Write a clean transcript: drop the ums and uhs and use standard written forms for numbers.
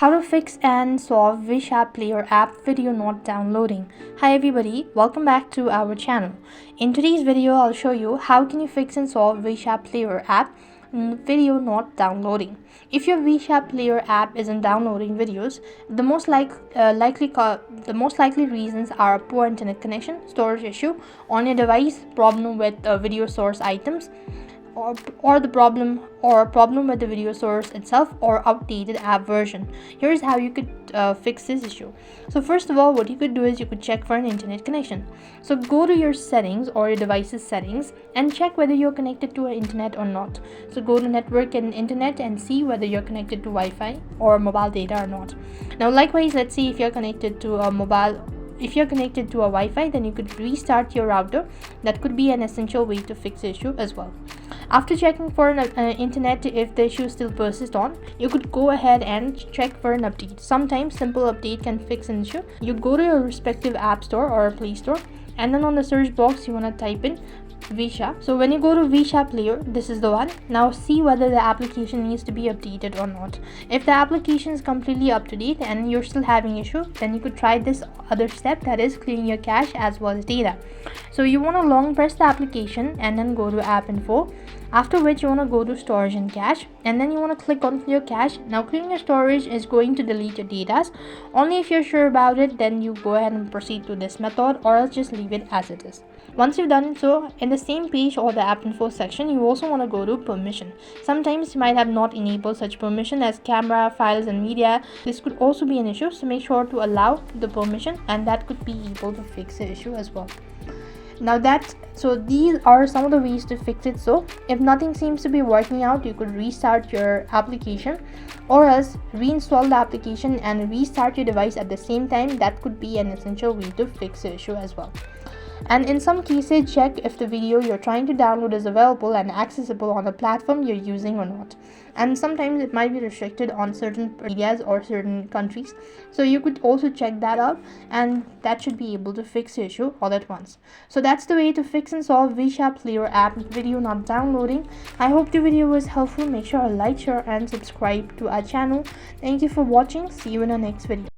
How to fix and solve VAP Player app video not downloading. Hi everybody, welcome back to our channel. In today's video, I'll show you how can you fix and solve VAP Player app video not downloading. If your VAP Player app isn't downloading videos, the most likely reasons are poor internet connection, storage issue on your device, problem with video source items, or a problem with the video source itself, or outdated app version. Here's how you could fix this issue. So first of all, what you could do is you could check for an internet connection. So go to your settings or your device's settings and check whether you're connected to an internet or not. So go to network and internet and see whether you're connected to Wi-Fi or mobile data or not. Now likewise, let's see if you're connected to a Wi-Fi, then you could restart your router. That could be an essential way to fix the issue as well. After checking for an internet, if the issue still persists on, you could go ahead and check for an update. Sometimes simple update can fix an issue. You go to your respective app store or Play Store, and then on the search box you want to type in Visha. So when you go to Visha Player, this is the one. Now see whether the application needs to be updated or not. If the application is completely up to date and you're still having issue, then you could try this other step, that is clearing your cache as well as data. So you want to long press the application and then go to app info, after which you want to go to storage and cache, and then you want to click on clear cache. Now clearing your storage is going to delete your data. Only if you're sure about it, then you go ahead and proceed to this method, or else just leave it as it is. Once you've done it, so in the same page or the app info section, you also want to go to permission. Sometimes you might have not enabled such permission as camera, files and media. This could also be an issue, so make sure to allow the permission, and that could be able to fix the issue as well. Now these are some of the ways to fix it. So if nothing seems to be working out, you could restart your application, or else reinstall the application and restart your device at the same time. That could be an essential way to fix the issue as well. And in some cases, check if the video you're trying to download is available and accessible on the platform you're using or not. And sometimes it might be restricted on certain areas or certain countries. So you could also check that out, and that should be able to fix the issue all at once. So that's the way to fix and solve VAP Player app video not downloading. I hope the video was helpful. Make sure to like, share and subscribe to our channel. Thank you for watching. See you in our next video.